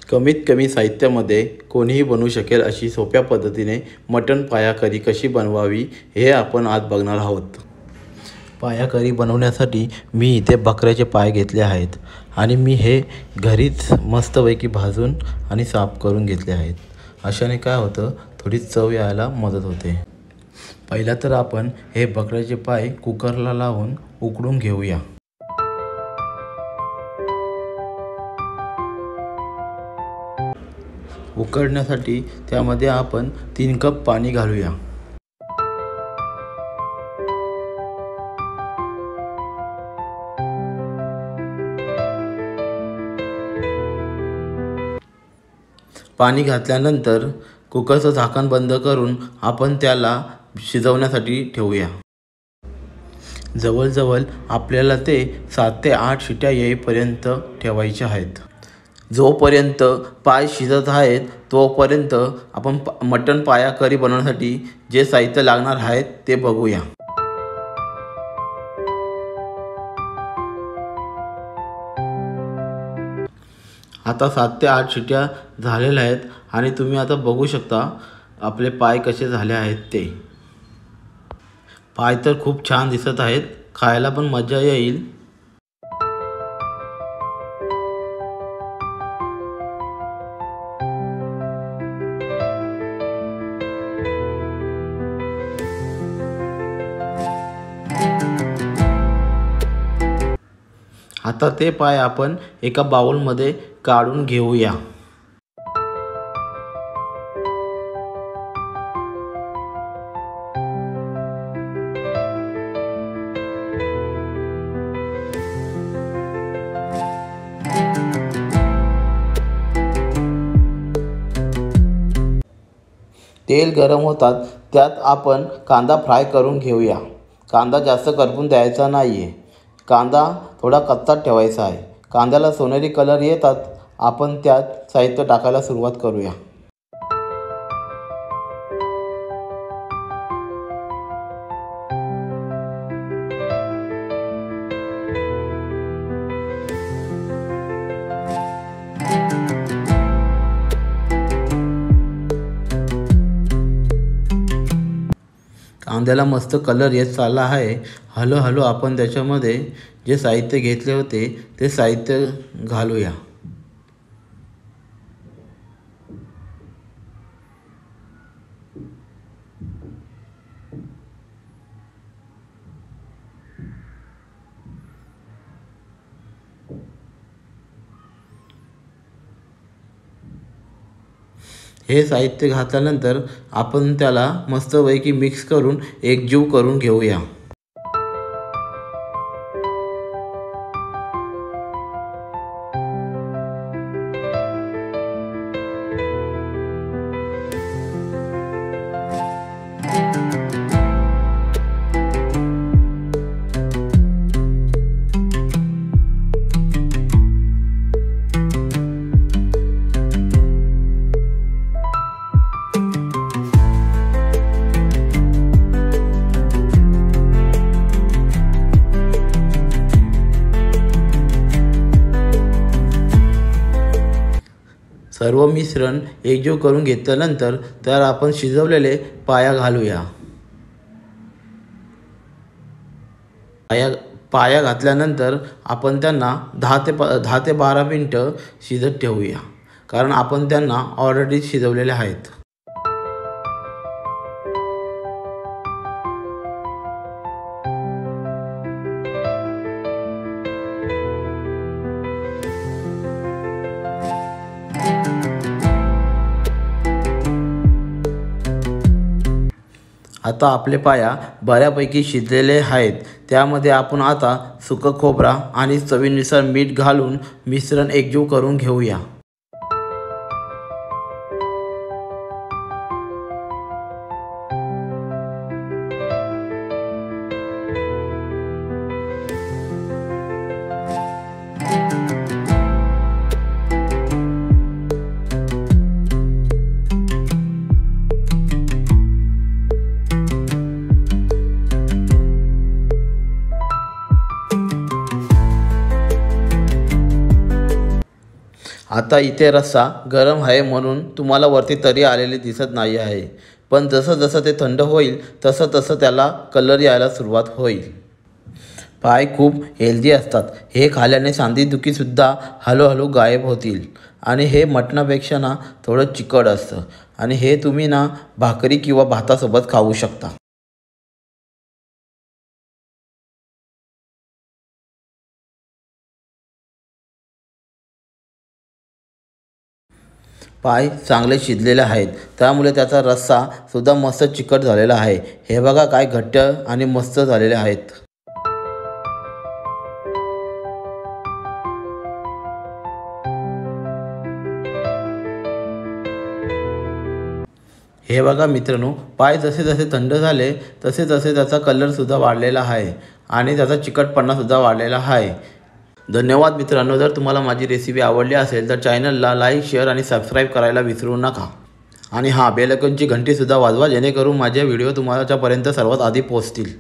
कमीत कमी साहित्यामध्ये कोणीही बनवू शकेल अशी सोप्या पद्धतीने मटण पाया करी कशी बनवावी हे आपण आज बघणार आहोत। पाया करी बनवण्यासाठी मी इथे बकऱ्याचे पाय घेतले आहेत आणि मी हे घरीच मस्तपैकी भाजून आणि साफ करून घेतले आहेत। अशाने काय होतं, थोडी चव यायला मदत होते। पहिला तर आपण हे बकऱ्याचे पाय कुकरला लावून उकडून घेऊया। उकडण्यासाठी त्यामध्ये आपण 3 कप पाणी घालूया। पाणी घातल्यानंतर कुकरचं झाकण बंद करून आपण त्याला शिजवण्यासाठी ठेवूया। जवळजवळ आपल्याला ते 7 ते 8 शिट्या येईपर्यंत ठेवायचे आहेत। जोपर्यंत पाय शिजत आहेत तोपर्यंत आपण मटण पाया करी बनवण्यासाठी जे साहित्य लागणार आहेत ते बघूया। आता 7 ते 8 शिट्या झालेल्या आहेत आणि तुम्ही आता बघू शकता आपले पाय कसे झाले आहेत ते। पाय तर खूप छान दिसत आहेत, खायला पण मजा येईल। आता ते पाय आपण एका बाउलमध्ये काढून घेऊया। तेल गरम होतात त्यात आपण कांदा फ्राय करून घेऊया। कांदा जास्त करपून द्यायचा नाहीये, कांदा थोडा कच्चाच ठेवायचा आहे। कांद्याला सोनेरी कलर येतात आपण त्यात साहित्य टाकायला सुरुवात करूया। कांद्याला मस्त कलर येत चालला आहे। हळूहळू आपण त्याच्यामध्ये जे साहित्य घेतले होते ते साहित्य घालूया। हे साहित्य घातल्यानंतर आपण त्याला मस्तपैकी मिक्स करून एकजीव करून घेऊया। सर्व मिश्रण एकजीव करून घेतल्यानंतर त्यात आपण शिजवलेले पाया घालूया। पाया घातल्यानंतर आपण त्यांना 10 ते 12 मिनिटं शिजत ठेवूया, कारण आपण त्यांना ऑलरेडी शिजवलेले आहेत। आता आपले पाया बऱ्यापैकी शिजलेले आहेत। त्यामध्ये आपण आता सुकं खोबरा आणि चवीनुसार मीठ घालून मिश्रण एकजीव करून घेऊया। आता इथे रस्सा गरम आहे म्हणून तुम्हाला वरती तरी आलेली दिसत नाही आहे, पण जसं जसं ते थंड होईल तसं तसं त्याला कलर यायला सुरुवात होईल. पाय खूप हेल्दी असतात. हे खाल्ल्याने सांधेदुखीसुद्धा हळूहळू गायब होतील. आणि हे मटणापेक्षा ना थोडं चिकट असतं आणि हे तुम्ही ना भाकरी किंवा भातासोबत खाऊ शकता. पाय चांगले शिजलेले आहेत, त्यामुळे त्याचा रस्सा सुद्धा मस्त चिकट झालेला आहे. हे बघा काय घट्ट आणि मस्त झालेले आहेत. हे बघा मित्रांनो, पाय जसे जसे थंड झाले तसे तसे त्याचा कलरसुद्धा वाढलेला आहे आणि त्याचा चिकटपणासुद्धा वाढलेला आहे. धन्यवाद मित्रांनो. जर तुम्हाला माझी रेसिपी आवडली असेल तर चॅनलला लाईक, शेअर आणि सबस्क्राईब करायला विसरू नका. आणि हां, बेल आयकॉनची घंटीसुद्धा वाजवा जेणेकरून माझे व्हिडिओ तुम्हाच्यापर्यंत सर्वात आधी पोहोचतील.